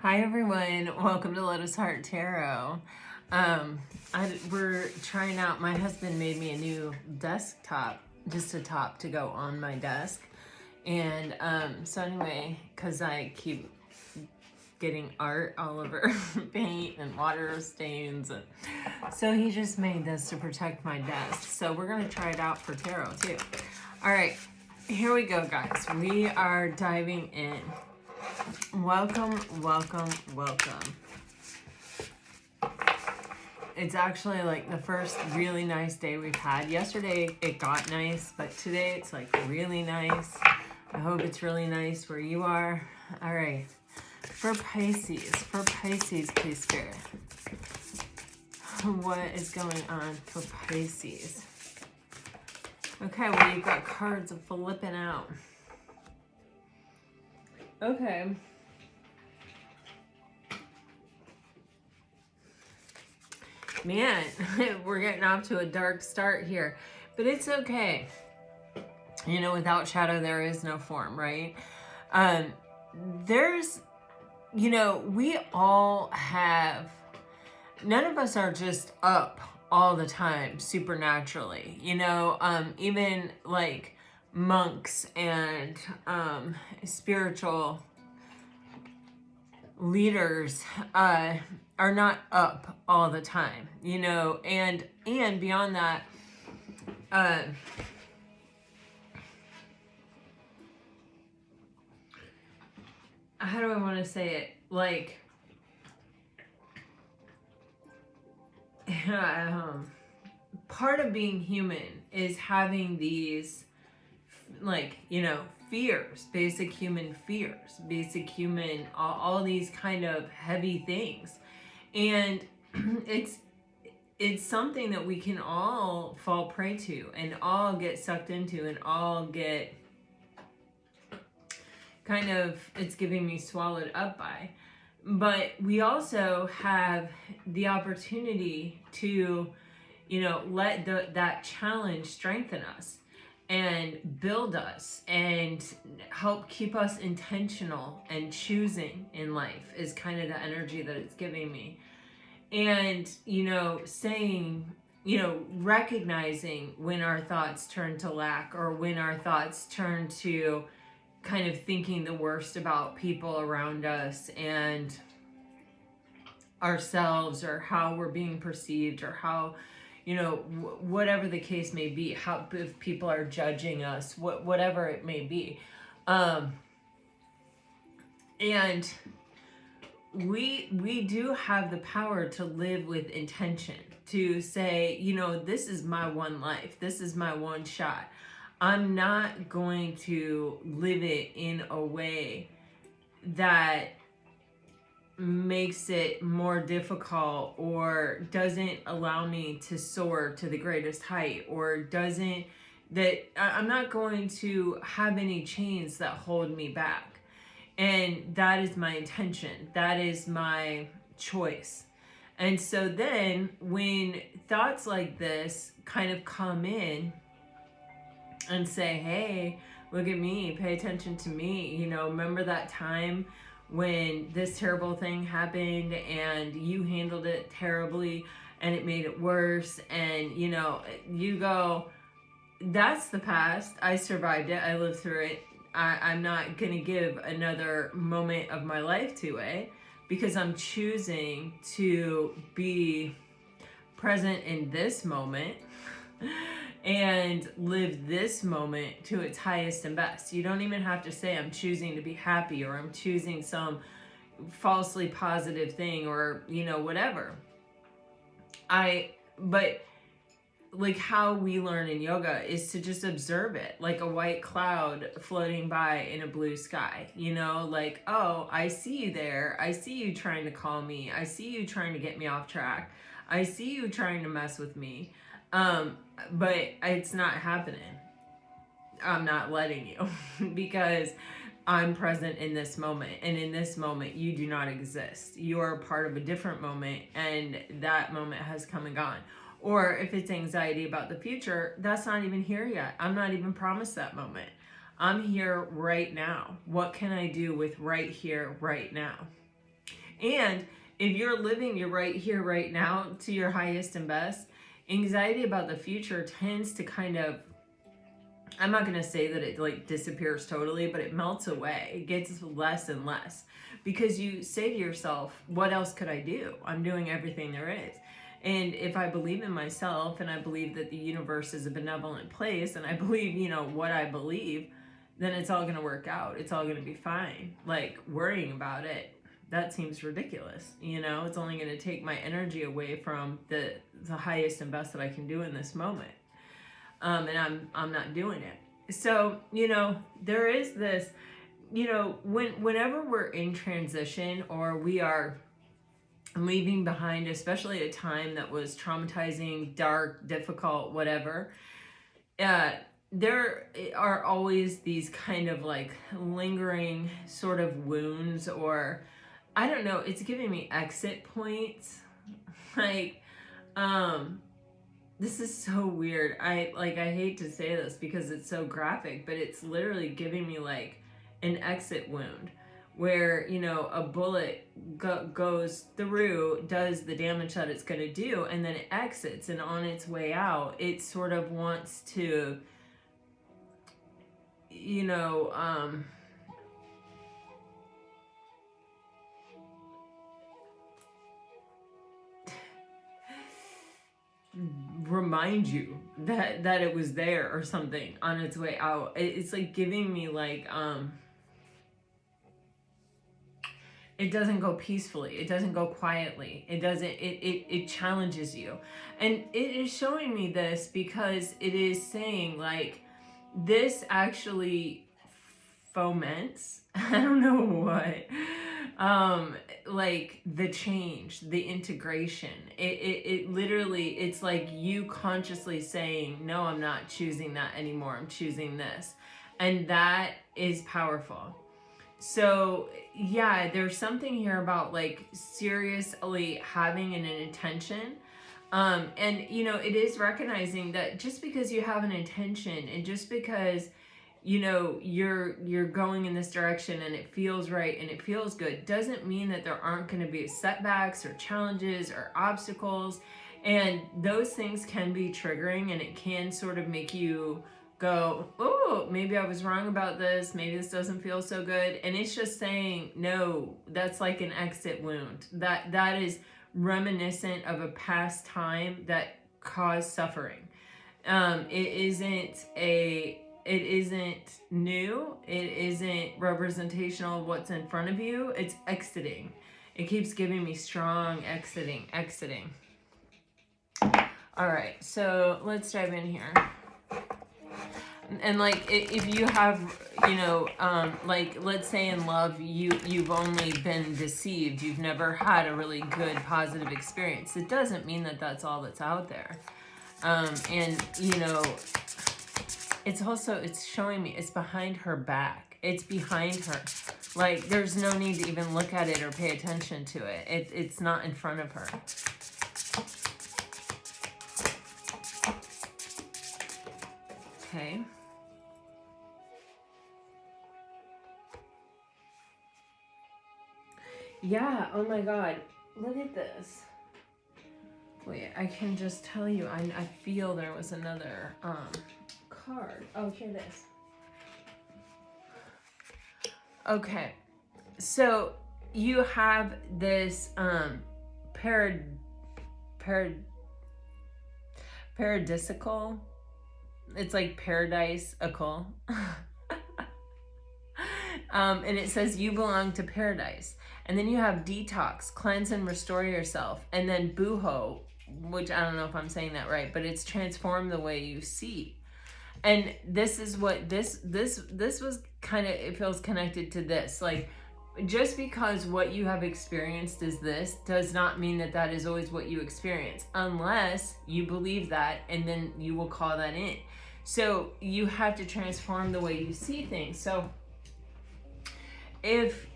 Hi everyone, welcome to Lotus Heart Tarot. We're trying out, my husband made me a new desktop, just a top to go on my desk. And so anyway, because I keep getting art all over paint and water stains. And so he just made this to protect my desk. So we're going to try it out for tarot too. All right, here we go guys. We are diving in. Welcome, welcome, welcome. It's actually like the first really nice day we've had. Yesterday it got nice, but today it's like really nice. I hope it's really nice where you are. All right. For Pisces, please Spirit. What is going on for Pisces? Okay, well you've got cards of flipping out. Okay. Man, we're getting off to a dark start here, but it's okay. You know, without shadow, there is no form, right? There's, you know, we all have, none of us are just up all the time, supernaturally, you know, even like monks and spiritual leaders, are not up all the time, you know, and beyond that, how do I want to say it? Like, part of being human is having these, like, you know, fears, basic human fears, basic human, all these kind of heavy things. And it's something that we can all fall prey to and all get sucked into and all get kind of, it's giving me swallowed up by. But we also have the opportunity to, you know, let that challenge strengthen us and build us and help keep us intentional and choosing in life is kind of the energy that it's giving me. And, you know, saying, you know, recognizing when our thoughts turn to lack or when our thoughts turn to kind of thinking the worst about people around us and ourselves or how we're being perceived or how, you know, whatever the case may be, how, if people are judging us, whatever it may be. And we do have the power to live with intention, to say, you know, this is my one life. This is my one shot. I'm not going to live it in a way that makes it more difficult or doesn't allow me to soar to the greatest height, or doesn't, that I'm not going to have any chains that hold me back. And that is my intention. That is my choice. And so then when thoughts like this kind of come in and say, hey, look at me, pay attention to me. You know, remember that time when this terrible thing happened and you handled it terribly and it made it worse. And, you know, you go, that's the past. I survived it. I lived through it. I'm not going to give another moment of my life to it because I'm choosing to be present in this moment and live this moment to its highest and best. You don't even have to say I'm choosing to be happy or I'm choosing some falsely positive thing or, you know, whatever. But like how we learn in yoga is to just observe it like a white cloud floating by in a blue sky, you know, like, oh, I see you there. I see you trying to call me. I see you trying to get me off track. I see you trying to mess with me. But it's not happening. I'm not letting you because I'm present in this moment. And in this moment, you do not exist. You are part of a different moment and that moment has come and gone. Or if it's anxiety about the future, that's not even here yet. I'm not even promised that moment. I'm here right now. What can I do with right here, right now? And if you're living your right here, right now to your highest and best, anxiety about the future tends to kind of, I'm not going to say that it like disappears totally, but it melts away. It gets less and less because you say to yourself, what else could I do? I'm doing everything there is. And if I believe in myself and I believe that the universe is a benevolent place and I believe, you know, what I believe, then it's all going to work out. It's all going to be fine. Like worrying about it, that seems ridiculous. You know, it's only going to take my energy away from the highest and best that I can do in this moment. And I'm not doing it. So, you know, there is this, you know, whenever we're in transition or we are leaving behind, especially a time that was traumatizing, dark, difficult, whatever, there are always these kind of like lingering sort of wounds, or I don't know, it's giving me exit points. Like, this is so weird. I hate to say this because it's so graphic, but it's literally giving me like an exit wound where, you know, a bullet goes through, does the damage that it's going to do, and then it exits, and on its way out, it sort of wants to, you know, remind you that it was there or something on its way out. It's like giving me like, it doesn't go peacefully. It doesn't go quietly. It doesn't, it challenges you. And it is showing me this because it is saying like, this actually foments, I don't know what, like the change, the integration. It literally, it's like you consciously saying, no, I'm not choosing that anymore. I'm choosing this. And that is powerful. So yeah, there's something here about like seriously having an intention. And you know, it is recognizing that just because you have an intention and just because, you know, you're going in this direction and it feels right and it feels good, doesn't mean that there aren't going to be setbacks or challenges or obstacles. And those things can be triggering, and it can sort of make you go, oh, maybe I was wrong about this. Maybe this doesn't feel so good. And it's just saying, no, that's like an exit wound. That is reminiscent of a past time that caused suffering. It isn't new. It isn't representational of what's in front of you. It's exiting. It keeps giving me strong exiting. All right, so let's dive in here. And like, if you have, you know, like let's say in love, you've only been deceived. You've never had a really good positive experience. It doesn't mean that that's all that's out there. And you know, it's showing me it's behind her back. It's behind her. Like there's no need to even look at it or pay attention to it. It's not in front of her. Okay. Yeah, oh my God. Look at this. Wait, I can just tell you, I feel there was another card. Oh, here it is. Okay. So you have this paradisical. It's like paradise-ical. And it says you belong to paradise. And then you have detox, cleanse and restore yourself. And then buho, which I don't know if I'm saying that right, but it's transform the way you see. And this is what this was kind of, it feels connected to this. Like, just because what you have experienced is this does not mean that that is always what you experience, unless you believe that, and then you will call that in. So you have to transform the way you see things. So if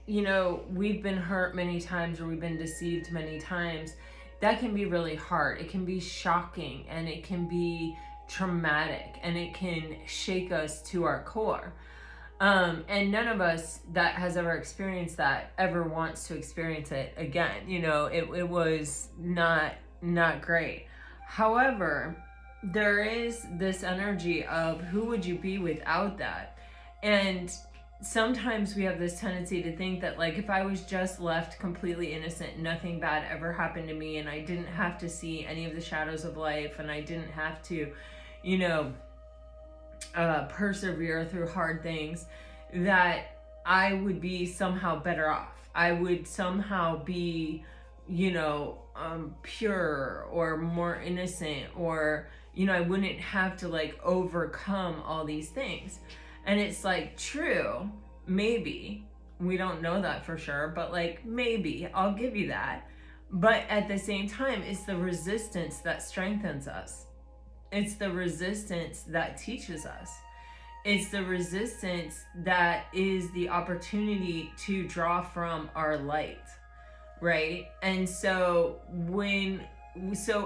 you know, we've been hurt many times or we've been deceived many times, that can be really hard. It can be shocking, and it can be traumatic, and it can shake us to our core. And none of us that has ever experienced that ever wants to experience it again. You know, it was not great. However, there is this energy of who would you be without that? And sometimes we have this tendency to think that, like, if I was just left completely innocent, nothing bad ever happened to me, and I didn't have to see any of the shadows of life, and I didn't have to, you know, persevere through hard things, that I would be somehow better off. I would somehow be, you know, pure or more innocent, or, you know, I wouldn't have to like overcome all these things. And it's like, true, maybe. We don't know that for sure, but like, maybe, I'll give you that. But at the same time, it's the resistance that strengthens us. It's the resistance that teaches us. It's the resistance that is the opportunity to draw from our light, right? And so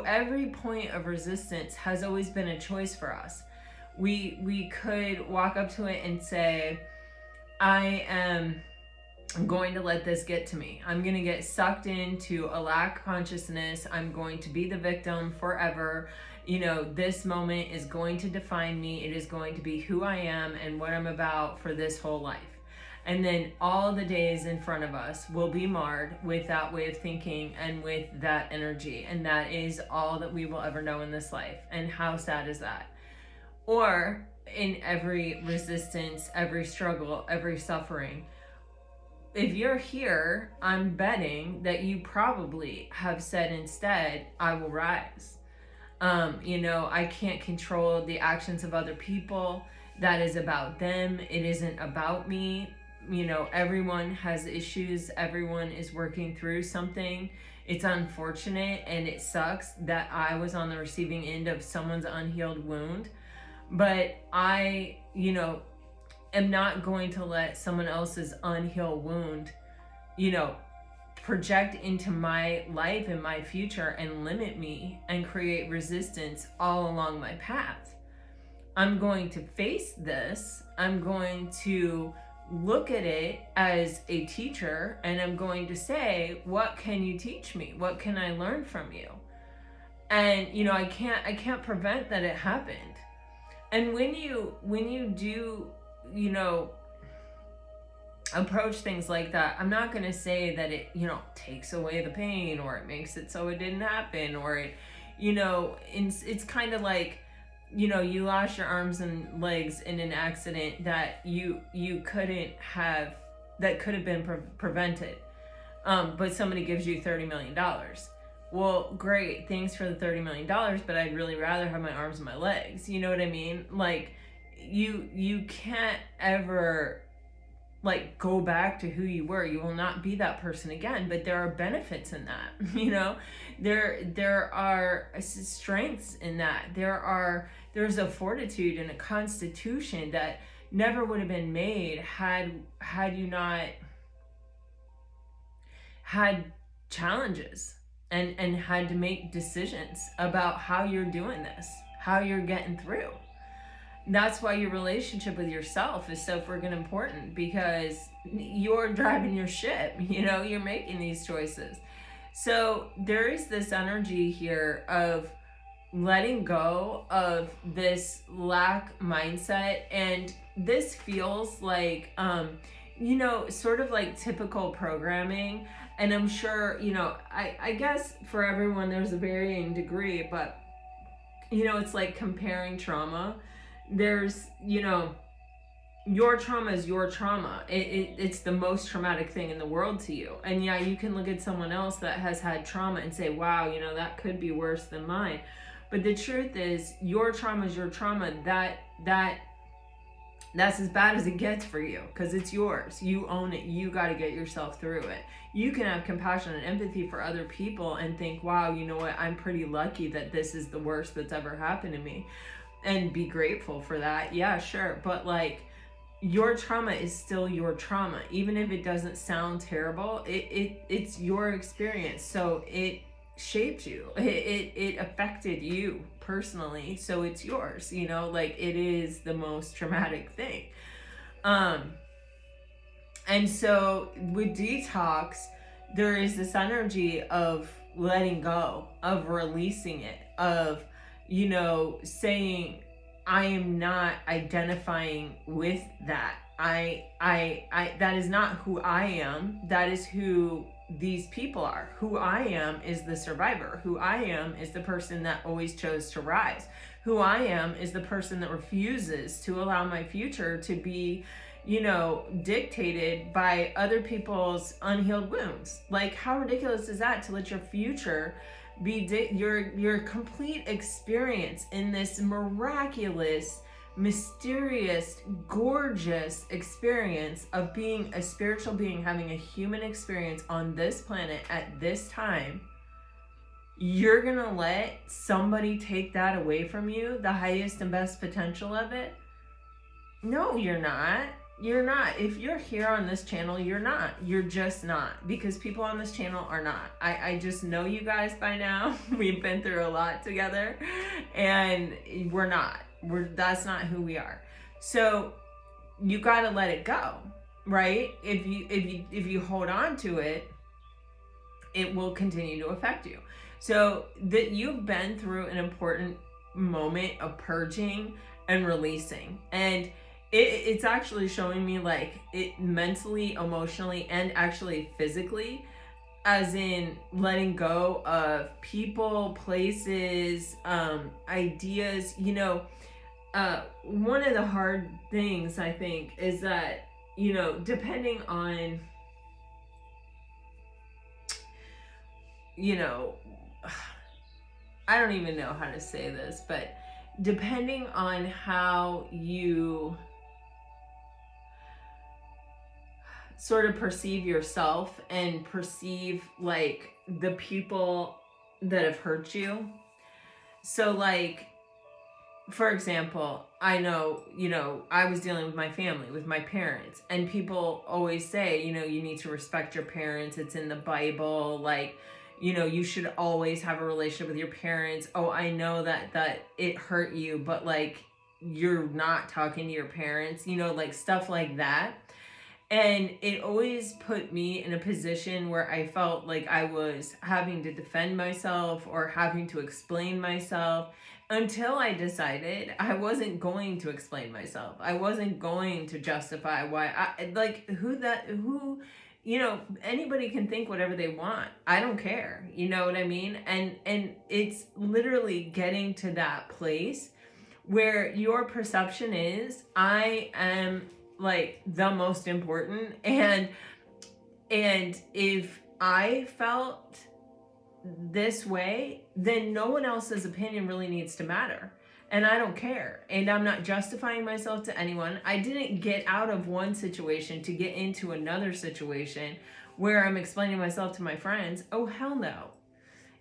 every point of resistance has always been a choice for us. We could walk up to it and say, I'm going to let this get to me. I'm going to get sucked into a lack consciousness. I'm going to be the victim forever. You know, this moment is going to define me. It is going to be who I am and what I'm about for this whole life. And then all the days in front of us will be marred with that way of thinking and with that energy. And that is all that we will ever know in this life. And how sad is that? Or in every resistance, every struggle, every suffering, if you're here, I'm betting that you probably have said instead, I will rise. You know, I can't control the actions of other people. That is about them. It isn't about me. You know, everyone has issues. Everyone is working through something. It's unfortunate and it sucks that I was on the receiving end of someone's unhealed wound. But I, you know, am not going to let someone else's unhealed wound, you know, project into my life and my future and limit me and create resistance all along my path. I'm going to face this. I'm going to look at it as a teacher, and I'm going to say, what can you teach me? What can I learn from you? And, you know, I can't prevent that it happened. And when you do, you know, approach things like that, I'm not going to say that it, you know, takes away the pain or it makes it so it didn't happen, or it, you know, it's kind of like, you know, you lost your arms and legs in an accident that you couldn't have, that could have been prevented. But somebody gives you $30 million. Well, great, thanks for the $30 million, but I'd really rather have my arms and my legs. You know what I mean? Like, you can't ever like go back to who you were. You will not be that person again, but there are benefits in that. You know, there are strengths in that. There's a fortitude and a constitution that never would have been made had you not had challenges and had to make decisions about how you're doing this, how you're getting through. That's why your relationship with yourself is so freaking important, because you're driving your ship, you know, you're making these choices. So there is this energy here of letting go of this lack mindset. And this feels like, you know, sort of like typical programming. And I'm sure, you know, I guess for everyone there's a varying degree, but, you know, it's like comparing trauma. There's, you know, your trauma is your trauma. It's the most traumatic thing in the world to you. And yeah, you can look at someone else that has had trauma and say, wow, you know, that could be worse than mine. But the truth is, your trauma is your trauma. That's as bad as it gets for you, because it's yours. You own it. You got to get yourself through it. You can have compassion and empathy for other people and think, wow, you know what, I'm pretty lucky that this is the worst that's ever happened to me, and be grateful for that. Yeah, sure. But like, your trauma is still your trauma. Even if it doesn't sound terrible, it's your experience. So it shaped you. It affected you personally. So it's yours, you know, like, it is the most traumatic thing. And so with detox, there is this energy of letting go, of releasing it, of, saying, I am not identifying with that. That is not who I am. That is who these people are. Who I am is the survivor. Who I am is the person that always chose to rise. Who I am is the person that refuses to allow my future to be, dictated by other people's unhealed wounds. Like, how ridiculous is that, to let your future be your complete experience in this miraculous, mysterious, gorgeous experience of being a spiritual being, having a human experience on this planet at this time. You're gonna let somebody take that away from you, the highest and best potential of it? No, you're not. You're not. If you're here on this channel, you're not. You're just not. Because people on this channel are not. I just know you guys by now. We've been through a lot together. And we're not. That's not who we are. So you got to let it go, right? If you hold on to it, it will continue to affect you. So that you've been through an important moment of purging and releasing. And it's actually showing me, like, it mentally, emotionally, and actually physically, as in letting go of people, places, ideas. One of the hard things, I think, is that, depending on, I don't even know how to say this, but depending on how you sort of perceive yourself and perceive, like, the people that have hurt you. So, like, for example, I know, I was dealing with my family, with my parents, and people always say, you need to respect your parents. It's in the Bible. Like, you should always have a relationship with your parents. Oh, I know that it hurt you, but, like, you're not talking to your parents, like stuff like that. And it always put me in a position where I felt like I was having to defend myself or having to explain myself, until I decided I wasn't going to explain myself. I wasn't going to justify why anybody can think whatever they want. I don't care. You know what I mean? And it's literally getting to that place where your perception is, I am, like, the most important, and if I felt this way, then no one else's opinion really needs to matter, and I don't care, and I'm not justifying myself to anyone. I didn't get out of one situation to get into another situation where I'm explaining myself to my friends. Oh, hell no.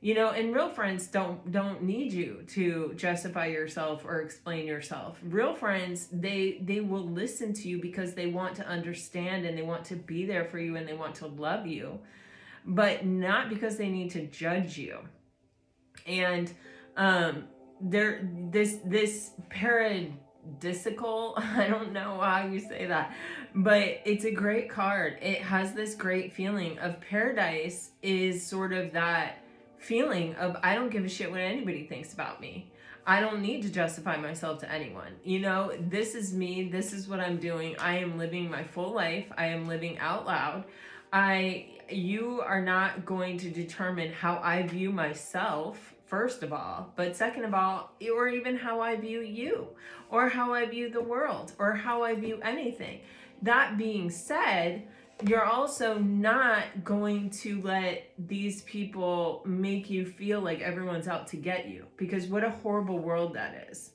And real friends don't need you to justify yourself or explain yourself. Real friends, they will listen to you because they want to understand, and they want to be there for you, and they want to love you, but not because they need to judge you. And this paradisical, I don't know how you say that, but it's a great card. It has this great feeling of paradise, is sort of that feeling of, I don't give a shit what anybody thinks about me. I don't need to justify myself to anyone. This is me. This is what I'm doing. I am living my full life. I am living out loud. You are not going to determine how I view myself, first of all, but second of all, or even how I view you, or how I view the world, or how I view anything. That being said, you're also not going to let these people make you feel like everyone's out to get you, because what a horrible world that is.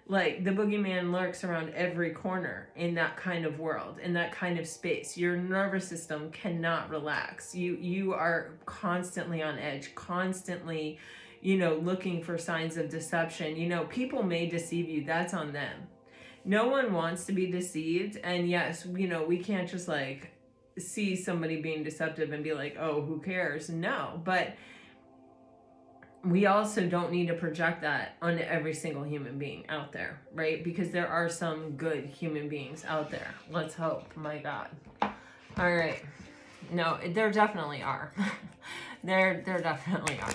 Like, the boogeyman lurks around every corner in that kind of world, in that kind of space. Your nervous system cannot relax. You are constantly on edge, constantly, looking for signs of deception. People may deceive you. That's on them. No one wants to be deceived. And yes, we can't just, like, see somebody being deceptive and be like, oh, who cares? No, but we also don't need to project that onto every single human being out there, right? Because there are some good human beings out there. Let's hope. My God. All right. No, there definitely are. there definitely are.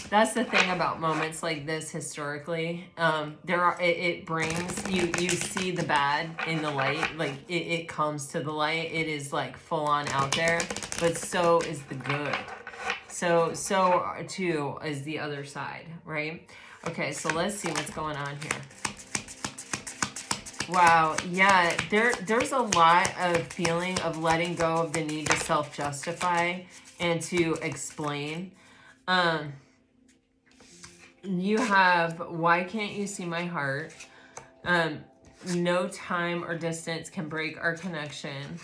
That's the thing about moments like this historically. It brings you see the bad in the light, like it comes to the light. It is like full on out there, but so is the good. So too is the other side, right? Okay, so let's see what's going on here. Wow, yeah, there's a lot of feeling of letting go of the need to self-justify and to explain. You have, why can't you see my heart? No time or distance can break our connection.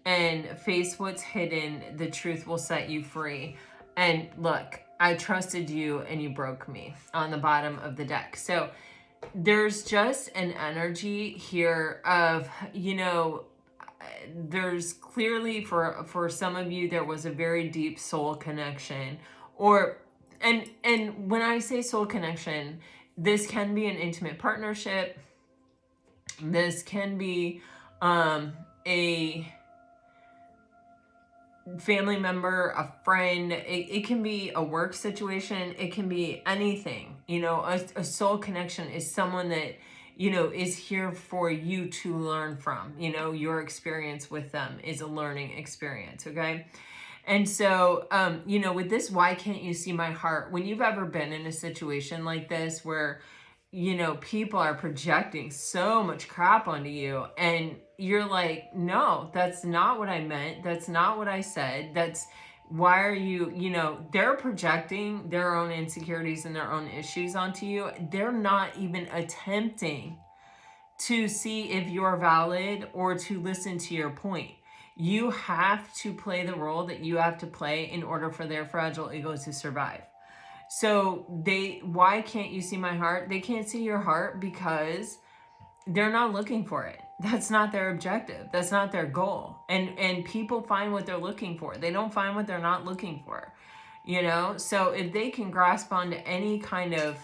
And face what's hidden, the truth will set you free. And look, I trusted you and you broke me on the bottom of the deck. So there's just an energy here of, there's clearly for some of you, there was a very deep soul connection, and when I say soul connection, this can be an intimate partnership. This can be a family member, a friend. It can be a work situation. It can be anything. A soul connection is someone that, is here for you to learn from. Your experience with them is a learning experience, okay? And so, with this, why can't you see my heart? When you've ever been in a situation like this where, people are projecting so much crap onto you and you're like, no, that's not what I meant. That's not what I said. Why are you, they're projecting their own insecurities and their own issues onto you. They're not even attempting to see if you're valid or to listen to your point. You have to play the role that you have to play in order for their fragile ego to survive. So why can't you see my heart? They can't see your heart because they're not looking for it. That's not their objective. That's not their goal. And people find what they're looking for. They don't find what they're not looking for. So if they can grasp onto any kind of,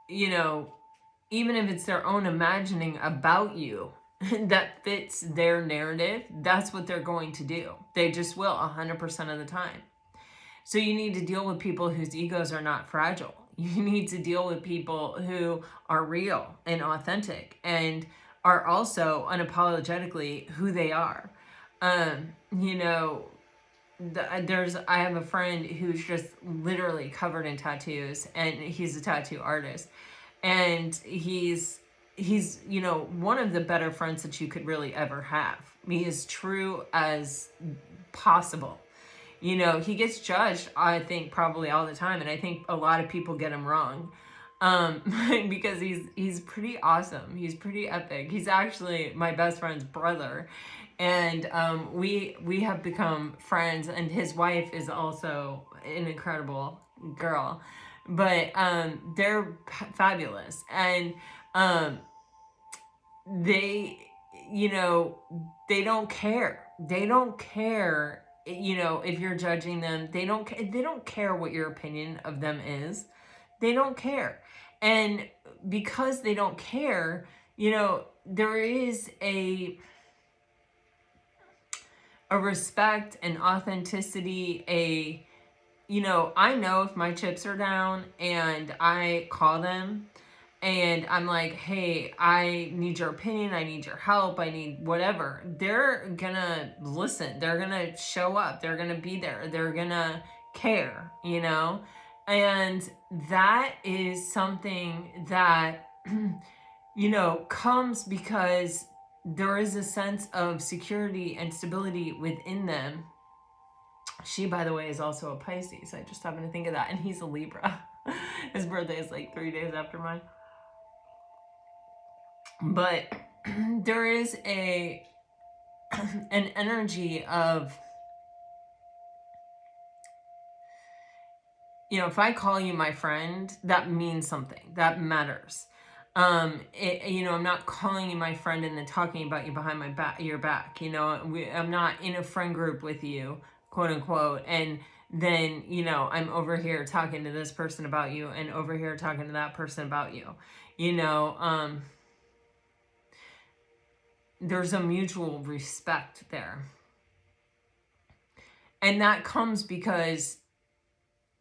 even if it's their own imagining about you that fits their narrative, that's what they're going to do. They just will 100% of the time. So you need to deal with people whose egos are not fragile. You need to deal with people who are real and authentic and are also unapologetically who they are. I have a friend who's just literally covered in tattoos, and he's a tattoo artist. And he's one of the better friends that you could really ever have. He is true as possible. He gets judged, I think, probably all the time, and I think a lot of people get him wrong, because he's pretty awesome. He's pretty epic. He's actually my best friend's brother, and we have become friends. And his wife is also an incredible girl, but they're fabulous, and they don't care. They don't care. If you're judging them, they don't care what your opinion of them is. They don't care. And because they don't care, there is a respect and authenticity, I know if my chips are down and I call them and I'm like, hey, I need your opinion, I need your help, I need whatever, they're gonna listen, they're gonna show up, they're gonna be there, they're gonna care, and that is something that, comes because there is a sense of security and stability within them. She, by the way, is also a Pisces. I just happened to think of that. And he's a Libra. His birthday is like 3 days after mine. But there is an energy of, if I call you my friend, that means something. That matters. I'm not calling you my friend and then talking about you behind your back. I'm not in a friend group with you, quote unquote, and then, you know, I'm over here talking to this person about you and over here talking to that person about you. You know, there's a mutual respect there. And that comes because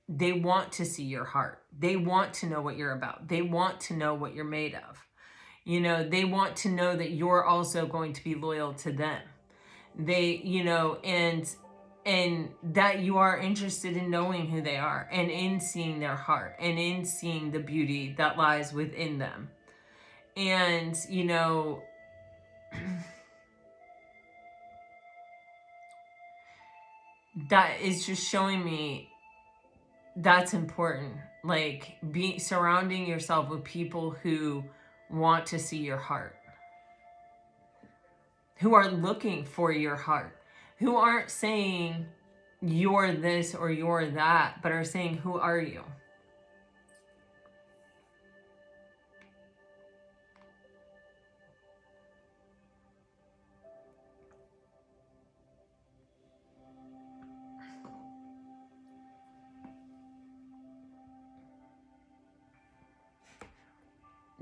they want to see your heart. They want to know what you're about. They want to know what you're made of. You know, they want to know that you're also going to be loyal to them. They, you know, and that you are interested in knowing who they are and in seeing their heart and in seeing the beauty that lies within them. And, you know, that is just showing me that's important. Like, surrounding yourself with people who want to see your heart, who are looking for your heart, who aren't saying you're this or you're that, but are saying, who are you?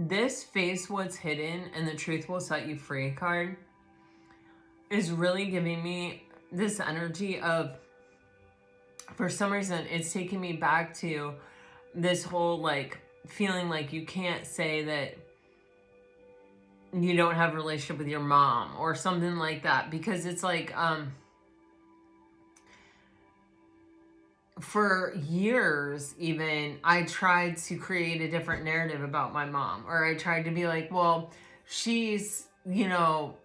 This face what's hidden and the truth will set you free card is really giving me this energy of, for some reason, it's taking me back to this whole like feeling like you can't say that you don't have a relationship with your mom or something like that, because it's like, for years, even, I tried to create a different narrative about my mom, or I tried to be like, well, she's, you know,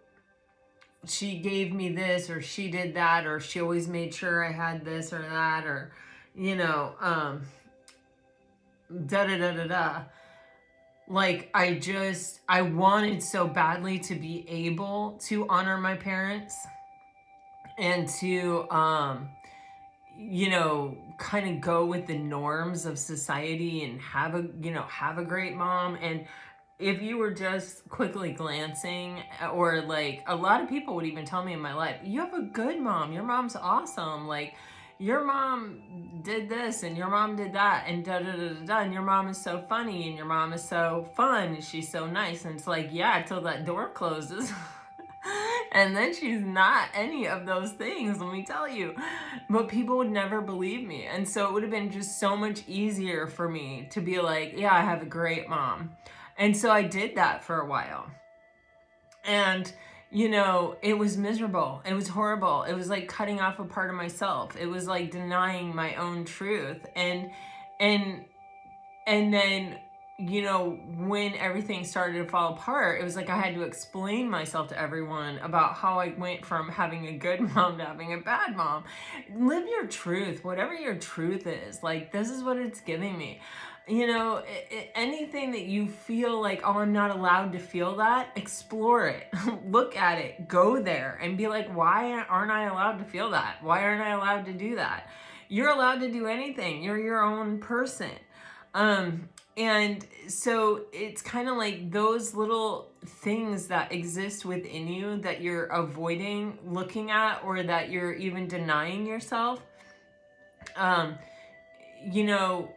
she gave me this, or she did that, or she always made sure I had this or that, or, you know, da da da da da. Like, I wanted so badly to be able to honor my parents and to, you know, kind of go with the norms of society and have a great mom. And if you were just quickly glancing, or like a lot of people would even tell me in my life, you have a good mom, your mom's awesome, like your mom did this and your mom did that and da da da da da, and your mom is so funny and your mom is so fun and she's so nice. And it's like, yeah, till that door closes. And then she's not any of those things, let me tell you. But people would never believe me. And so it would have been just so much easier for me to be like, yeah, I have a great mom. And so I did that for a while. And, you know, it was miserable. It was horrible. It was like cutting off a part of myself. It was like denying my own truth. And then, you know, when everything started to fall apart, it was like I had to explain myself to everyone about how I went from having a good mom to having a bad mom. Live your truth, whatever your truth is. Like, this is what it's giving me. You know, anything that you feel like, oh, I'm not allowed to feel that, explore it. Look at it. Go there and be like, why aren't I allowed to feel that? Why aren't I allowed to do that? You're allowed to do anything. You're your own person. And so it's kind of like those little things that exist within you that you're avoiding looking at, or that you're even denying yourself. You know,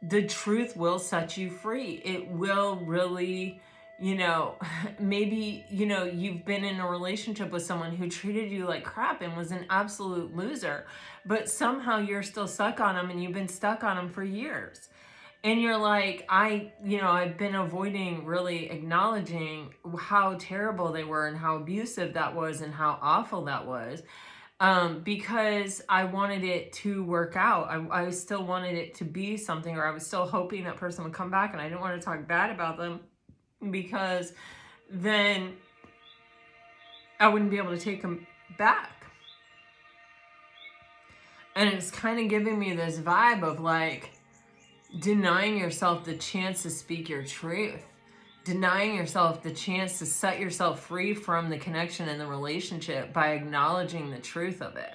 the truth will set you free. It will really, you know, maybe, you know, you've been in a relationship with someone who treated you like crap and was an absolute loser, but somehow you're still stuck on them, and you've been stuck on them for years. And you're like, I've been avoiding really acknowledging how terrible they were and how abusive that was and how awful that was. Because I wanted it to work out. I still wanted it to be something, or I was still hoping that person would come back, and I didn't want to talk bad about them, because then I wouldn't be able to take them back. And it's kind of giving me this vibe of like denying yourself the chance to speak your truth, denying yourself the chance to set yourself free from the connection and the relationship by acknowledging the truth of it.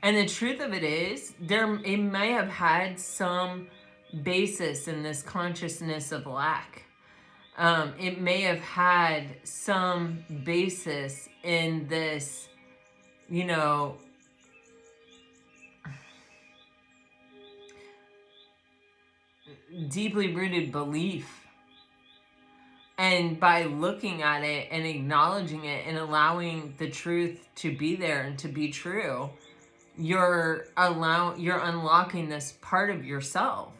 And the truth of it is, it may have had some basis in this consciousness of lack. It may have had some basis in this, you know, deeply rooted belief. And by looking at it and acknowledging it and allowing the truth to be there and to be true, you're unlocking this part of yourself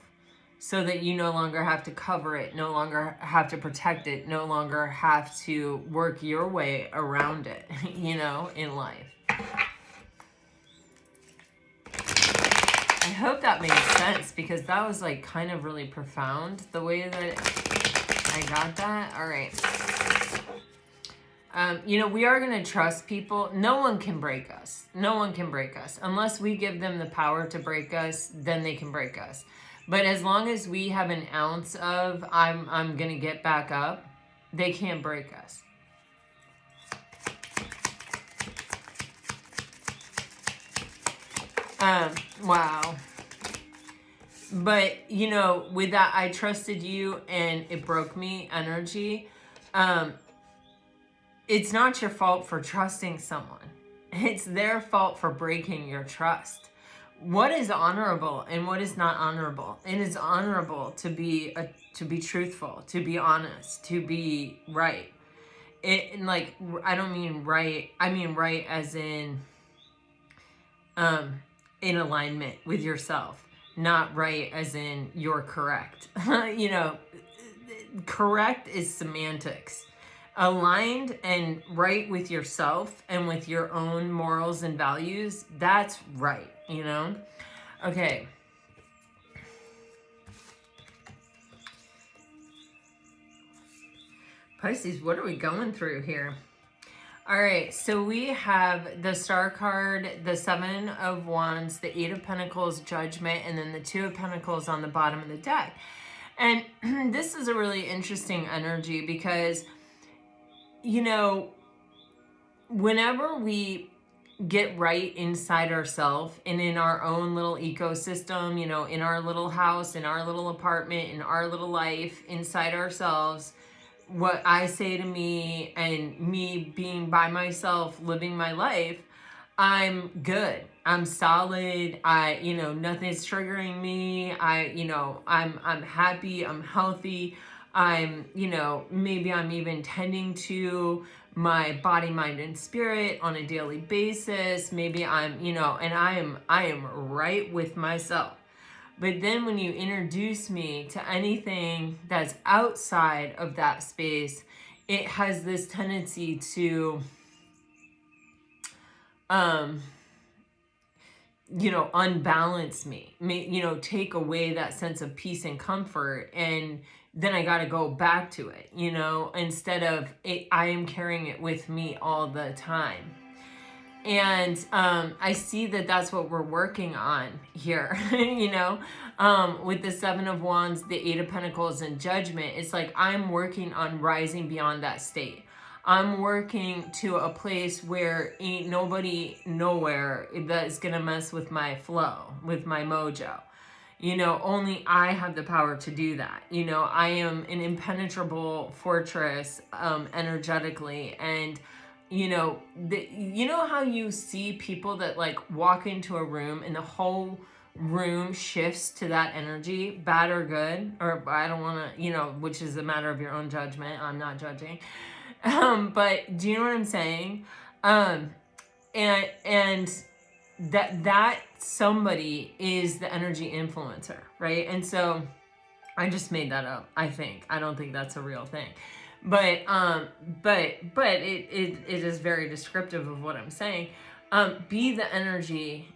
so that you no longer have to cover it, no longer have to protect it, no longer have to work your way around it, you know, in life. I hope that made sense, because that was like kind of really profound the way that I got that. All right. You know, we are going to trust people. No one can break us. No one can break us. Unless we give them the power to break us, then they can break us. But as long as we have an ounce of, I'm going to get back up, they can't break us. Wow. But, you know, with that, I trusted you and it broke me energy. It's not your fault for trusting someone. It's their fault for breaking your trust. What is honorable and what is not honorable? It is honorable to be truthful, to be honest, to be right. Like, I don't mean right. I mean right as in alignment with yourself, not right as in you're correct. You know, correct is semantics. Aligned and right with yourself and with your own morals and values, that's right, you know? Okay. Pisces, what are we going through here? All right, so we have the Star card, the Seven of Wands, the Eight of Pentacles, Judgment, and then the Two of Pentacles on the bottom of the deck. And this is a really interesting energy because, you know, whenever we get right inside ourselves and in our own little ecosystem, you know, in our little house, in our little apartment, in our little life, inside ourselves, what I say to me and me being by myself, living my life, I'm good. I'm solid. You know, nothing's triggering me. I'm happy. I'm healthy. You know, maybe I'm even tending to my body, mind, and spirit on a daily basis. Maybe I'm, you know, and I am right with myself. But then when you introduce me to anything that's outside of that space, it has this tendency to, you know, unbalance me, you know, take away that sense of peace and comfort. And then I got to go back to it, you know, instead of it, I am carrying it with me all the time. And I see that that's what we're working on here, you know, with the Seven of Wands, the Eight of Pentacles, and Judgment. It's like I'm working on rising beyond that state. I'm working to a place where ain't nobody nowhere that's going to mess with my flow, with my mojo. You know, only I have the power to do that. You know, I am an impenetrable fortress energetically. And, you know, you know how you see people that like walk into a room and the whole room shifts to that energy, bad or good, or I don't want to, you know, which is a matter of your own judgment. I'm not judging. But do you know what I'm saying? And that somebody is the energy influencer, right? And so I just made that up. I don't think that's a real thing, but it is very descriptive of what I'm saying. Be the energy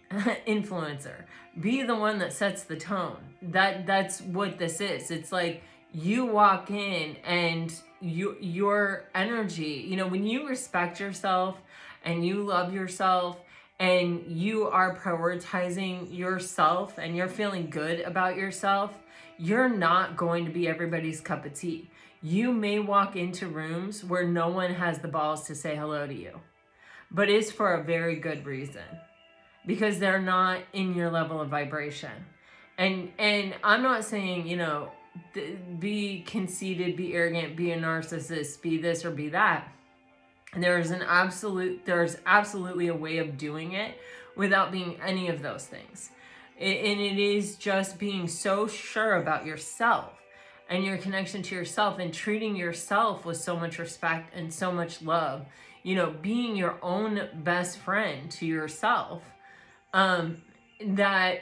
influencer. Be the one that sets the tone. That's what this is. It's like you walk in and your energy, you know, when you respect yourself and you love yourself and you are prioritizing yourself and you're feeling good about yourself, you're not going to be everybody's cup of tea. You may walk into rooms where no one has the balls to say hello to you, but it's for a very good reason, because they're not in your level of vibration. And I'm not saying, you know, be conceited, be arrogant, be a narcissist, be this or be that. There's absolutely a way of doing it without being any of those things. And it is just being so sure about yourself and your connection to yourself and treating yourself with so much respect and so much love. You know, being your own best friend to yourself, that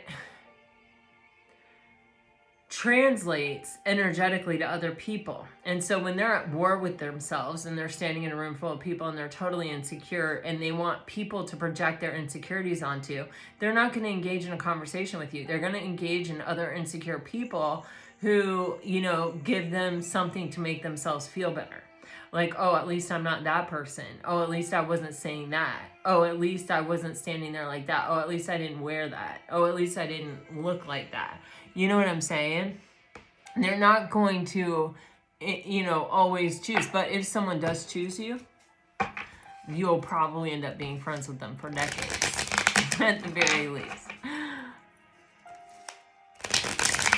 translates energetically to other people. And so when they're at war with themselves and they're standing in a room full of people and they're totally insecure and they want people to project their insecurities onto, they're not going to engage in a conversation with you. They're going to engage in other insecure people who, you know, give them something to make themselves feel better. Like, oh, at least I'm not that person. Oh, at least I wasn't saying that. Oh, at least I wasn't standing there like that. Oh, at least I didn't wear that. Oh, at least I didn't look like that. You know what I'm saying? They're not going to, you know, always choose. But if someone does choose you, you'll probably end up being friends with them for decades, at the very least.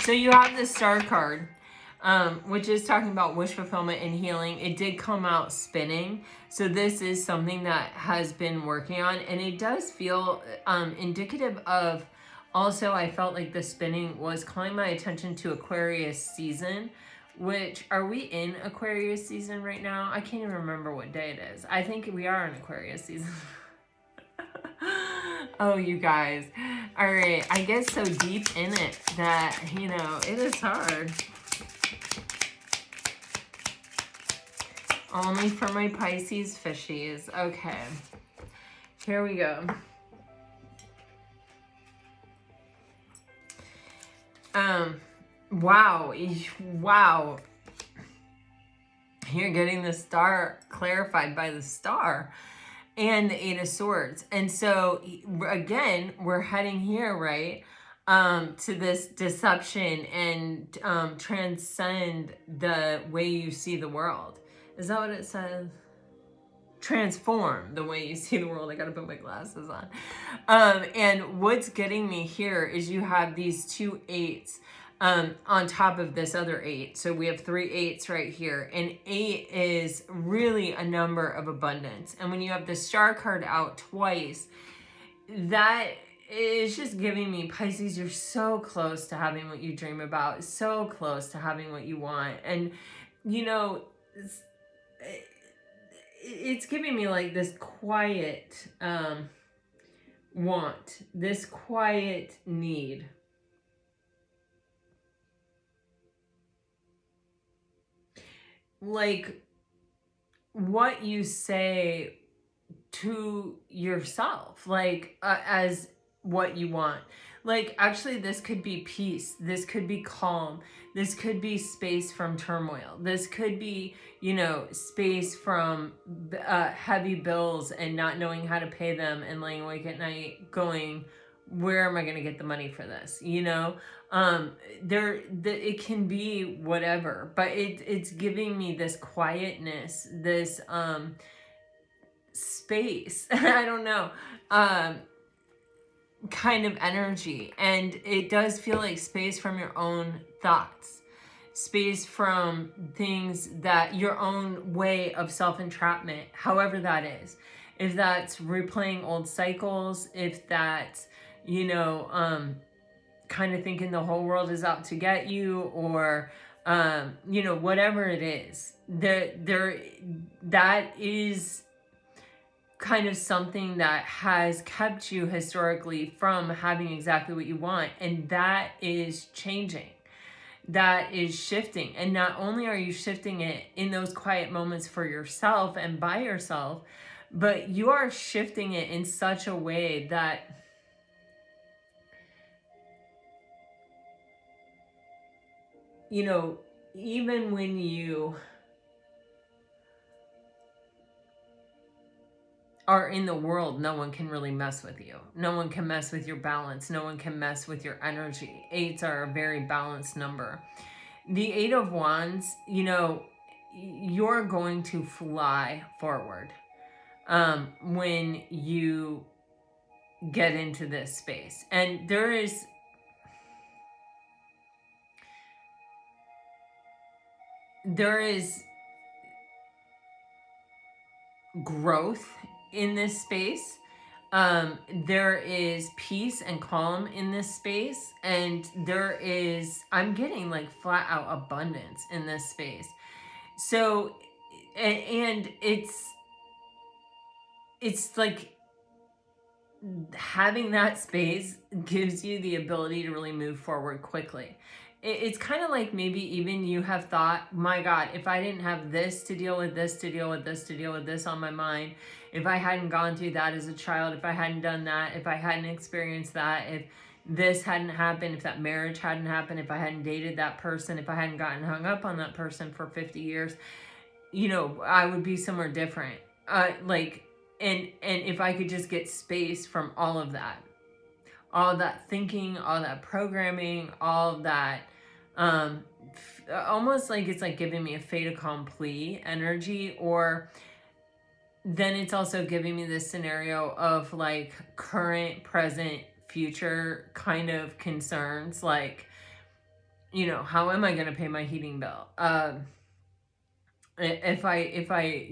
So you have the Star card, which is talking about wish fulfillment and healing. It did come out spinning. So this is something that has been working on. And it does feel indicative of, also, I felt like the spinning was calling my attention to Aquarius season, which, are we in Aquarius season right now? I can't even remember what day it is. I think we are in Aquarius season. Oh, you guys. All right. I get so deep in it that, you know, it is hard. Only for my Pisces fishies. Okay. Here we go. Wow. You're getting the star clarified by the star and the Eight of Swords. And so again, we're heading here, right? To this deception and transcend the way you see the world. Is that what it says? Transform the way you see the world. I gotta put my glasses on. And what's getting me here is you have these two eights on top of this other 8. So we have 3 8s right here. And 8 is really a number of abundance. And when you have the star card out twice, that is just giving me, Pisces, you're so close to having what you dream about, so close to having what you want. And, you know, it's giving me like this quiet want, this quiet need. Like what you say to yourself, like as what you want. Like, actually, this could be peace. This could be calm. This could be space from turmoil. This could be, you know, space from heavy bills and not knowing how to pay them and laying awake at night going, where am I going to get the money for this? You know, it can be whatever, but it's giving me this quietness, this space. I don't know. Kind of energy, and it does feel like space from your own thoughts, space from things that your own way of self-entrapment, however that is, if that's replaying old cycles, if that's, you know, kind of thinking the whole world is out to get you, or you know, whatever it is, that is kind of something that has kept you historically from having exactly what you want. And that is changing. That is shifting. And not only are you shifting it in those quiet moments for yourself and by yourself, but you are shifting it in such a way that you know, even when you are in the world, no one can really mess with you. No one can mess with your balance. No one can mess with your energy. 8s are a very balanced number. The 8 of Wands, you know, you're going to fly forward when you get into this space. And there is there is growth in this space. There is peace and calm in this space, and I'm getting like flat out abundance in this space. So, and it's like having that space gives you the ability to really move forward quickly. It's kind of like maybe even you have thought, my God, if I didn't have this to deal with, this to deal with, this to deal with, this on my mind, if I hadn't gone through that as a child, if I hadn't done that, if I hadn't experienced that, if this hadn't happened, if that marriage hadn't happened, if I hadn't dated that person, if I hadn't gotten hung up on that person for 50 years, I would be somewhere different. And if I could just get space from all of that thinking, all that programming, all of that, almost like it's like giving me a fait accompli energy, or then it's also giving me this scenario of like current, present, future kind of concerns, like, how am I going to pay my heating bill? If I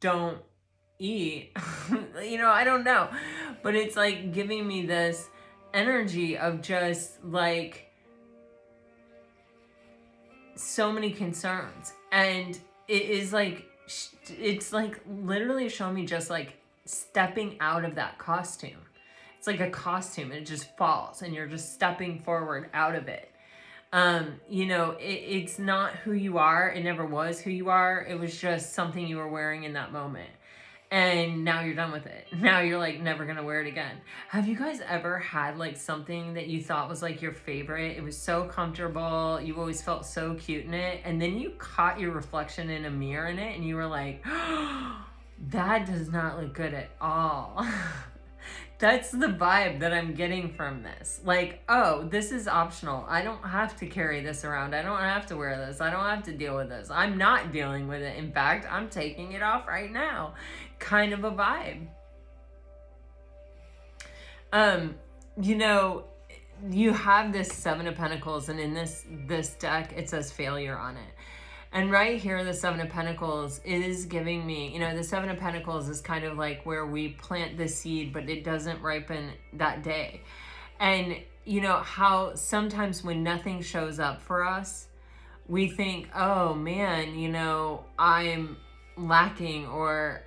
don't eat, I don't know, but it's like giving me this energy of just like so many concerns. And it's like literally showing me just like stepping out of that costume. It's like a costume and it just falls and you're just stepping forward out of it. It's not who you are. It never was who you are. It was just something you were wearing in that moment. And now you're done with it. Now you're like never gonna wear it again. Have you guys ever had like something that you thought was like your favorite? It was so comfortable. You always felt so cute in it. And then you caught your reflection in a mirror in it and you were like, oh, that does not look good at all. That's the vibe that I'm getting from this. Like, oh, this is optional. I don't have to carry this around. I don't have to wear this. I don't have to deal with this. I'm not dealing with it. In fact, I'm taking it off right now. Kind of a vibe. You have this Seven of Pentacles, and in this deck, it says failure on it. And right here, the Seven of Pentacles is giving me, the Seven of Pentacles is kind of like where we plant the seed, but it doesn't ripen that day. And how sometimes when nothing shows up for us, we think, oh man, I'm lacking, or,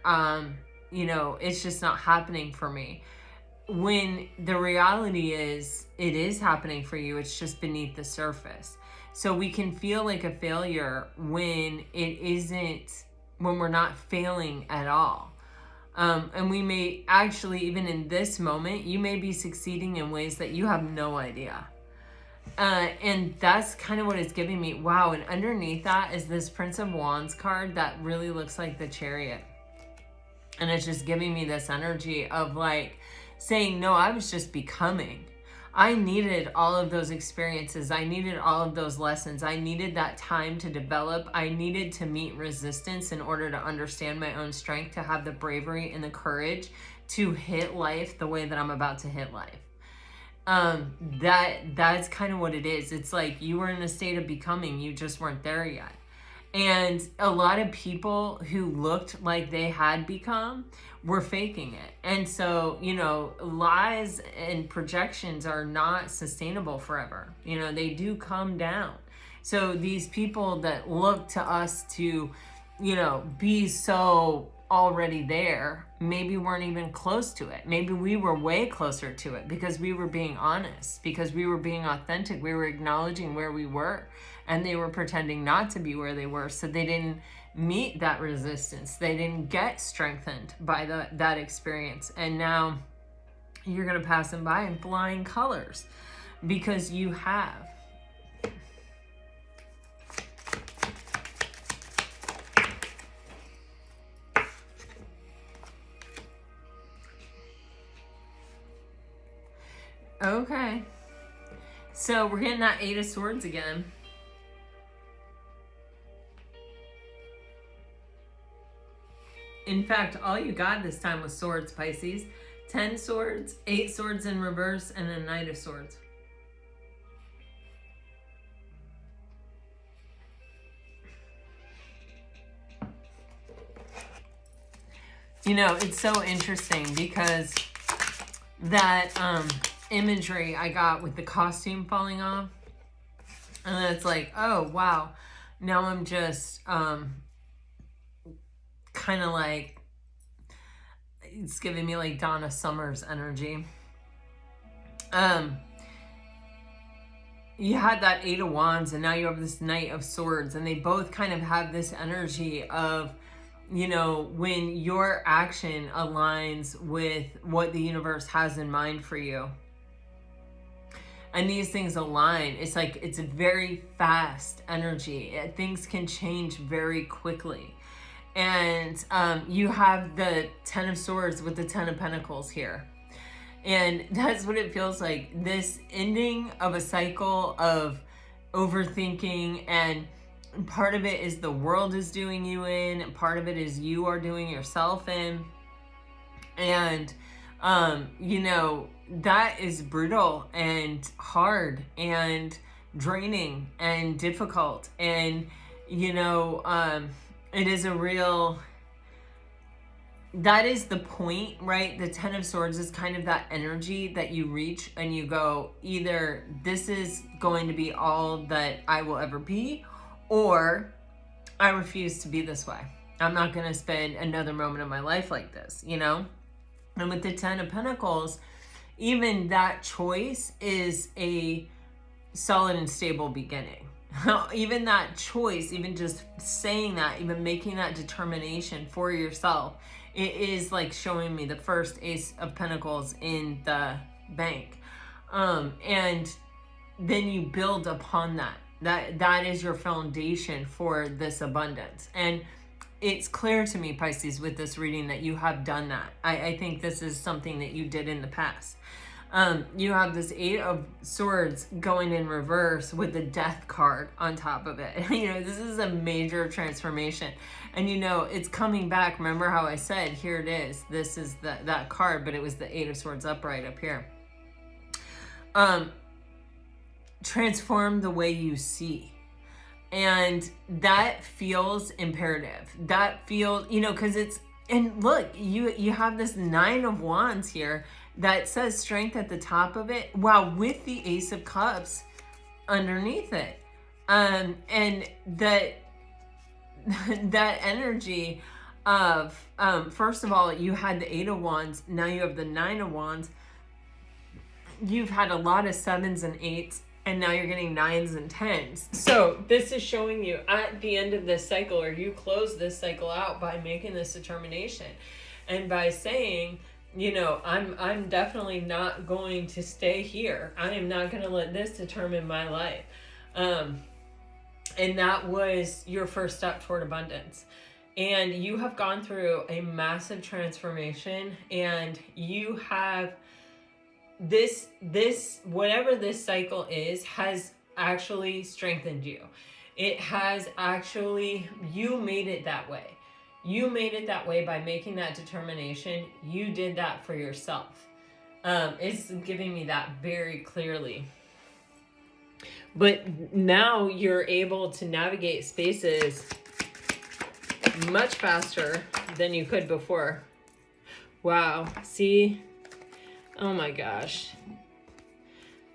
it's just not happening for me. When the reality is, it is happening for you. It's just beneath the surface. So we can feel like a failure when we're not failing at all. And we may actually, even in this moment, you may be succeeding in ways that you have no idea. And that's kind of what it's giving me. Wow. And underneath that is this Prince of Wands card that really looks like the Chariot. And it's just giving me this energy of like saying, no, I was just becoming. I needed all of those experiences. I needed all of those lessons. I needed that time to develop. I needed to meet resistance in order to understand my own strength, to have the bravery and the courage to hit life the way that I'm about to hit life. That's kind of what it is. It's like you were in a state of becoming, you just weren't there yet. And a lot of people who looked like they had become were faking it. And so, lies and projections are not sustainable forever. They do come down. So these people that look to us to, be so already there, maybe weren't even close to it. Maybe we were way closer to it because we were being honest, because we were being authentic. We were acknowledging where we were, and they were pretending not to be where they were. So they didn't meet that resistance. They didn't get strengthened by that experience. And now you're going to pass them by in flying colors because you have. Okay. So we're getting that Eight of Swords again. In fact, all you got this time was swords, Pisces. 10 swords, 8 swords in reverse, and a Knight of Swords. You know, it's so interesting because that imagery I got with the costume falling off, and it's like, oh wow, now I'm just kind of like, it's giving me like Donna Summer's energy. You had that Eight of Wands, and now you have this Knight of Swords, and they both kind of have this energy of, you know, when your action aligns with what the universe has in mind for you, and these things align, it's like, it's a very fast energy. Things can change very quickly. And you have the Ten of Swords with the Ten of Pentacles here. And that's what it feels like. This ending of a cycle of overthinking, and part of it is the world is doing you in, and part of it is you are doing yourself in. And, you know, that is brutal and hard and draining and difficult. And, you know, it is a real... that is the point, right? The Ten of Swords is kind of that energy that you reach and you go, either this is going to be all that I will ever be, or I refuse to be this way. I'm not going to spend another moment of my life like this, you know? And with the Ten of Pentacles, even that choice is a solid and stable beginning. Even that choice, even just saying that, even making that determination for yourself, it is like showing me the first Ace of Pentacles in the bank. And then you build upon that. That is your foundation for this abundance. And it's clear to me, Pisces, with this reading that you have done that. I think this is something that you did in the past. You have this Eight of Swords going in reverse with the Death card on top of it. You know, this is a major transformation. And you know, it's coming back. Remember how I said, here it is. This is that card, but it was the Eight of Swords upright up here. Transform the way you see. And that feels imperative. That feels, you know, because it's, and look, you have this Nine of Wands here that says strength at the top of it, while with the Ace of Cups underneath it. And that energy of, first of all, you had the Eight of Wands, now you have the Nine of Wands. You've had a lot of 7s and 8s, and now you're getting 9s and 10s. So this is showing you at the end of this cycle, or you close this cycle out by making this determination and by saying, you know, I'm definitely not going to stay here. I am not going to let this determine my life. And that was your first step toward abundance. And you have gone through a massive transformation, and you have this whatever this cycle is has actually strengthened you. It has actually, you made it that way. You made it that way by making that determination. You did that for yourself. It's giving me that very clearly. But now you're able to navigate spaces much faster than you could before. Wow. See? Oh my gosh.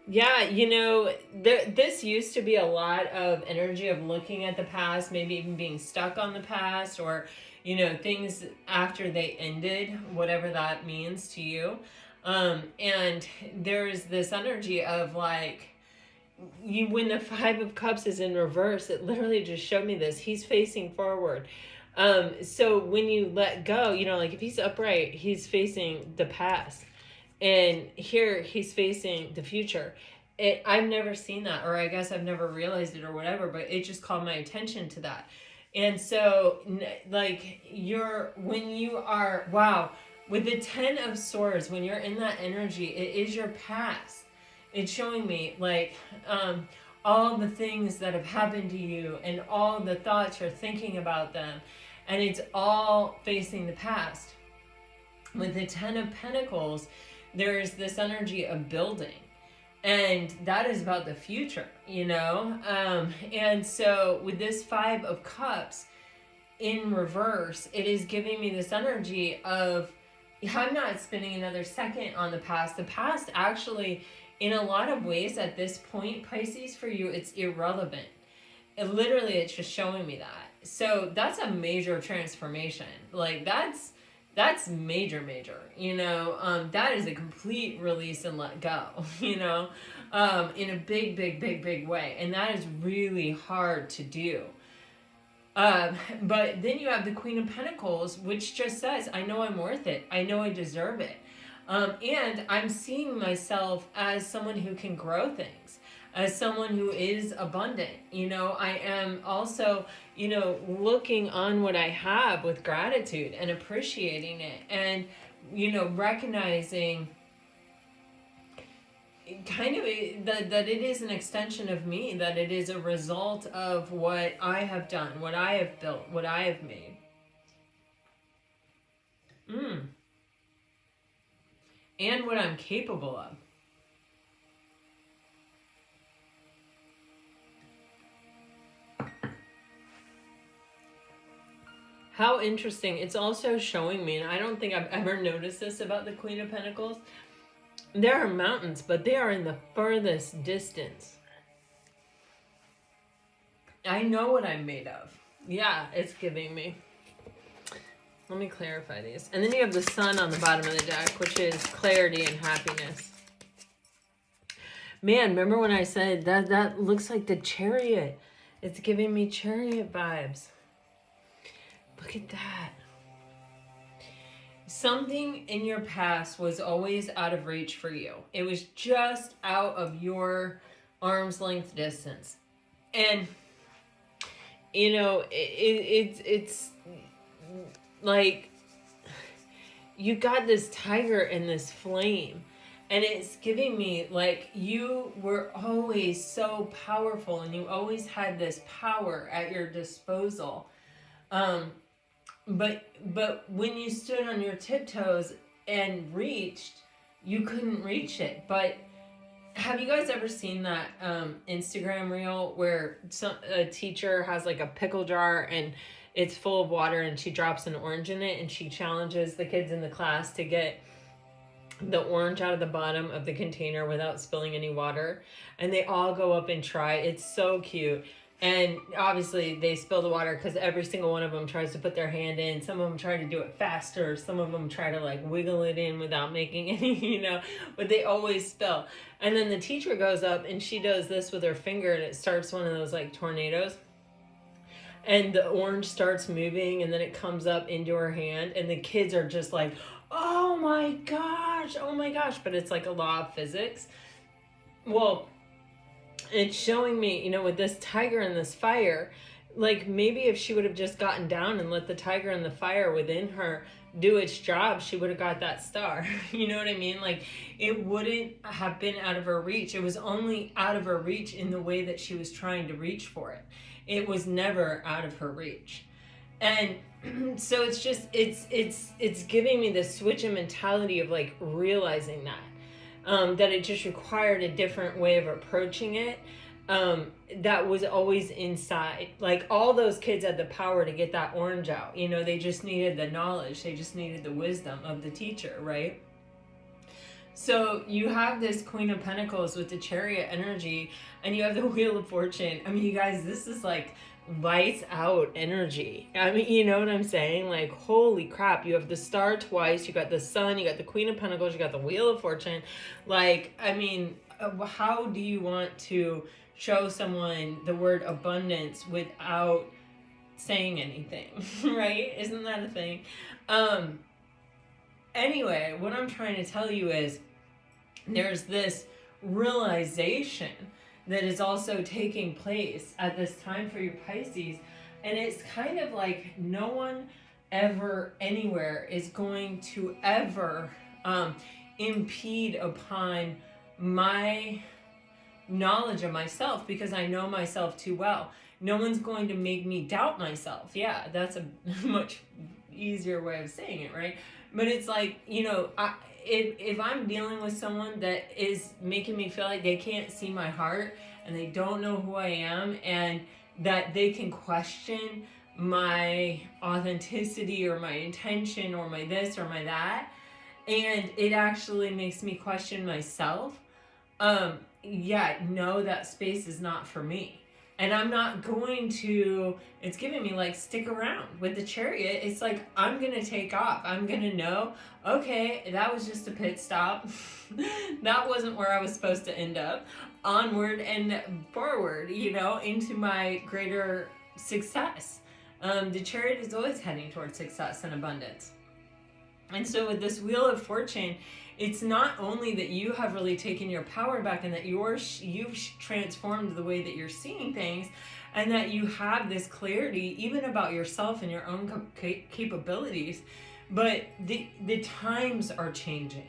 Yeah, you know, this used to be a lot of energy of looking at the past, maybe even being stuck on the past, or, you know, things after they ended, whatever that means to you. And there's this energy of like, when the Five of Cups is in reverse, it literally just showed me this. He's facing forward. So when you let go, you know, like if he's upright, he's facing the past. And here he's facing the future. I've never seen that, or I guess I've never realized it or whatever, but it just called my attention to that. And so like when you are, wow, with the Ten of Swords, when you're in that energy, it is your past. It's showing me like all the things that have happened to you and all the thoughts you're thinking about them. And it's all facing the past. With the Ten of Pentacles, there's this energy of building. And that is about the future, you know? And so with this Five of Cups, in reverse, it is giving me this energy of, I'm not spending another second on the past. The past actually, in a lot of ways at this point, Pisces, for you, it's irrelevant. Literally, it's just showing me that. So that's a major transformation. Like, that's major, that is a complete release and let go, in a big, big, big, big way. And that is really hard to do. But then you have the Queen of Pentacles, which just says, I know I'm worth it. I know I deserve it. And I'm seeing myself as someone who can grow things, as someone who is abundant. I am also, looking on what I have with gratitude and appreciating it, and, recognizing kind of that it is an extension of me, that it is a result of what I have done, what I have built, what I have made. And what I'm capable of. How interesting. It's also showing me, and I don't think I've ever noticed this about the Queen of Pentacles, there are mountains, but they are in the furthest distance. I know what I'm made of. Yeah, it's giving me. Let me clarify these. And then you have the Sun on the bottom of the deck, which is clarity and happiness. Man, remember when I said that looks like the Chariot? It's giving me Chariot vibes. Look at that. Something in your past was always out of reach for you. It was just out of your arm's length distance. And, it's like you got this tiger and this flame. And it's giving me like you were always so powerful and you always had this power at your disposal. But when you stood on your tiptoes and reached, you couldn't reach it. But have you guys ever seen that Instagram reel where a teacher has like a pickle jar and it's full of water and she drops an orange in it and she challenges the kids in the class to get the orange out of the bottom of the container without spilling any water, and they all go up and try. It's so cute. And obviously they spill the water because every single one of them tries to put their hand in. Some of them try to do it faster. Some of them try to like wiggle it in without making any, but they always spill. And then the teacher goes up and she does this with her finger and it starts one of those like tornadoes. And the orange starts moving and then it comes up into her hand and the kids are just like, oh my gosh. But it's like a law of physics. Well, it's showing me, with this tiger and this fire, like maybe if she would have just gotten down and let the tiger and the fire within her do its job, she would have got that star. You know what I mean? Like it wouldn't have been out of her reach. It was only out of her reach in the way that she was trying to reach for it. It was never out of her reach. And so it's just, it's giving me this switch in mentality of like realizing that it just required a different way of approaching it. That was always inside. Like all those kids had the power to get that orange out. They just needed the knowledge. They just needed the wisdom of the teacher, right? So you have this Queen of Pentacles with the Chariot energy, and you have the Wheel of Fortune. I mean, you guys, this is like lights out energy. I mean, you know what I'm saying? Like, holy crap, you have the Star twice, you got the Sun, you got the Queen of Pentacles, you got the Wheel of Fortune. Like, I mean, how do you want to show someone the word abundance without saying anything, right? Isn't that a thing? Anyway, what I'm trying to tell you is there's this realization that is also taking place at this time for your Pisces. And it's kind of like no one ever anywhere is going to ever impede upon my knowledge of myself, because I know myself too well. No one's going to make me doubt myself. Yeah, that's a much easier way of saying it, right? But it's like, if I'm dealing with someone that is making me feel like they can't see my heart and they don't know who I am and that they can question my authenticity or my intention or my this or my that. And it actually makes me question myself. Yeah, no, that space is not for me. And I'm not going to, it's giving me like, stick around. With the Chariot, it's like, I'm going to take off. I'm going to know, okay, that was just a pit stop. That wasn't where I was supposed to end up. Onward and forward, you know, into my greater success. The Chariot is always heading towards success and abundance. And so with this Wheel of Fortune, it's not only that you have really taken your power back and that you've transformed the way that you're seeing things, and that you have this clarity even about yourself and your own capabilities, but the times are changing.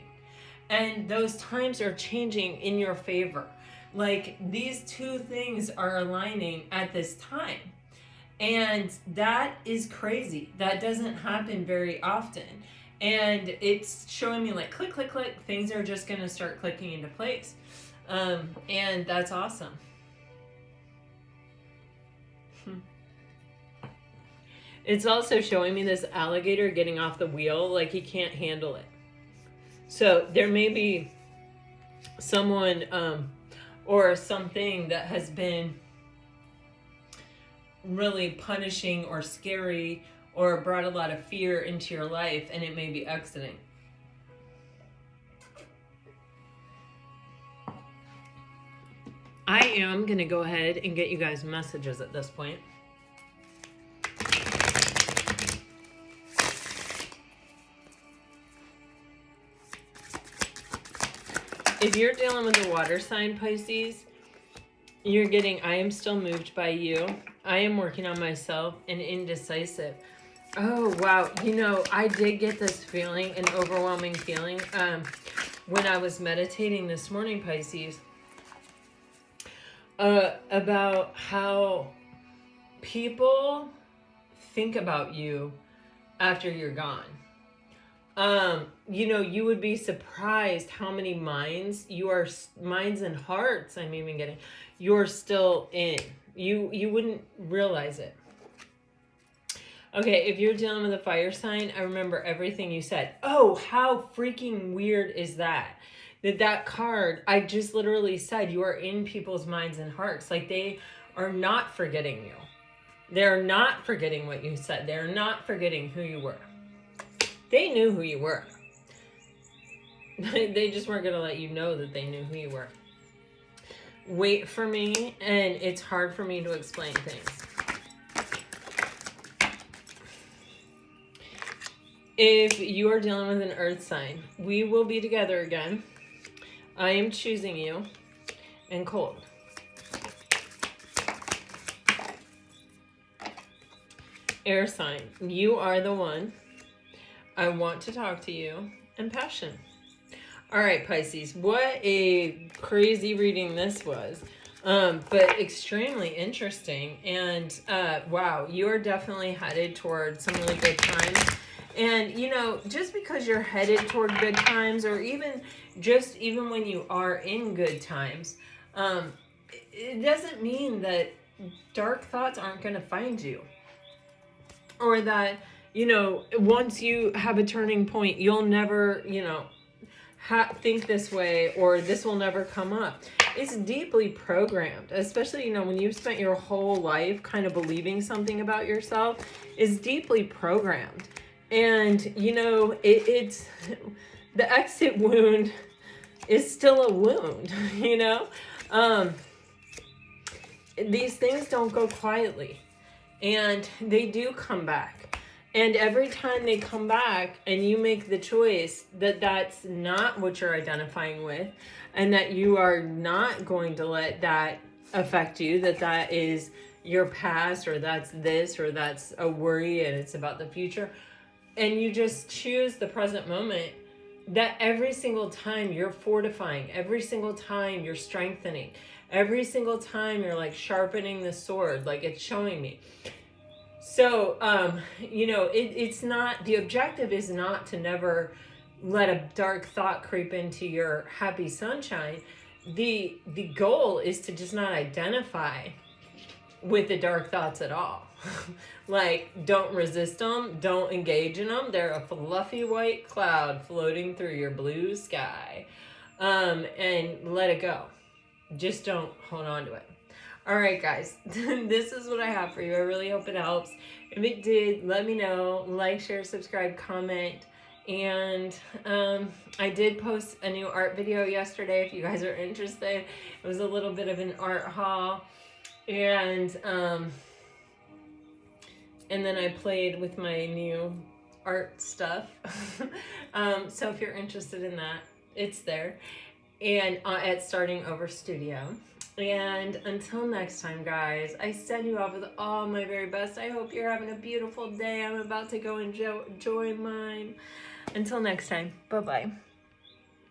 And those times are changing in your favor. Like, these two things are aligning at this time. And that is crazy. That doesn't happen very often. And it's showing me like, click, click, click. Things are just going to start clicking into place. And that's awesome. It's also showing me this alligator getting off the wheel, like he can't handle it. So there may be someone or something that has been really punishing or scary or brought a lot of fear into your life, and it may be exiting. I am going to go ahead and get you guys messages at this point. If you're dealing with a water sign, Pisces, you're getting, I am still moved by you. I am working on myself and indecisive. Oh, wow. You know, I did get this feeling, an overwhelming feeling, when I was meditating this morning, Pisces, about how people think about you after you're gone. You know, you would be surprised how many minds and hearts, I'm even getting, you're still in. You wouldn't realize it. Okay, if you're dealing with a fire sign, I remember everything you said. Oh, how freaking weird is that? That card, I just literally said you are in people's minds and hearts. Like, they are not forgetting you. They're not forgetting what you said. They're not forgetting who you were. They knew who you were. They just weren't going to let you know that they knew who you were. Wait for me, and it's hard for me to explain things. If you are dealing with an earth sign, we will be together again. I am choosing you. And cold. Air sign, you are the one. I want to talk to you. And passion. All right, Pisces, what a crazy reading this was. But extremely interesting. And wow, you are definitely headed towards some really good times. And, you know, just because you're headed toward good times, or even when you are in good times, it doesn't mean that dark thoughts aren't going to find you. Or that, you know, once you have a turning point, you'll never, you know, think this way, or this will never come up. It's deeply programmed, especially, you know, when you've spent your whole life kind of believing something about yourself. It's deeply programmed. And, you know, it's the exit wound is still a wound, you know? These things don't go quietly, and they do come back. And every time they come back and you make the choice that that's not what you're identifying with, and that you are not going to let that affect you, that is your past, or that's this, or that's a worry and it's about the future, and you just choose the present moment, that every single time you're fortifying, every single time you're strengthening, every single time you're like sharpening the sword, like it's showing me. So, you know, it's not, the objective is not to never let a dark thought creep into your happy sunshine. The goal is to just not identify with the dark thoughts at all. Like, don't resist them. Don't engage in them. They're a fluffy white cloud floating through your blue sky. And let it go. Just don't hold on to it. All right, guys. This is what I have for you. I really hope it helps. If it did, let me know. Like, share, subscribe, comment. And I did post a new art video yesterday if you guys are interested. It was a little bit of an art haul. And then I played with my new art stuff. So if you're interested in that, it's there. And at Starting Over Studio. And until next time, guys, I send you off with all my very best. I hope you're having a beautiful day. I'm about to go enjoy mine. Until next time, bye-bye.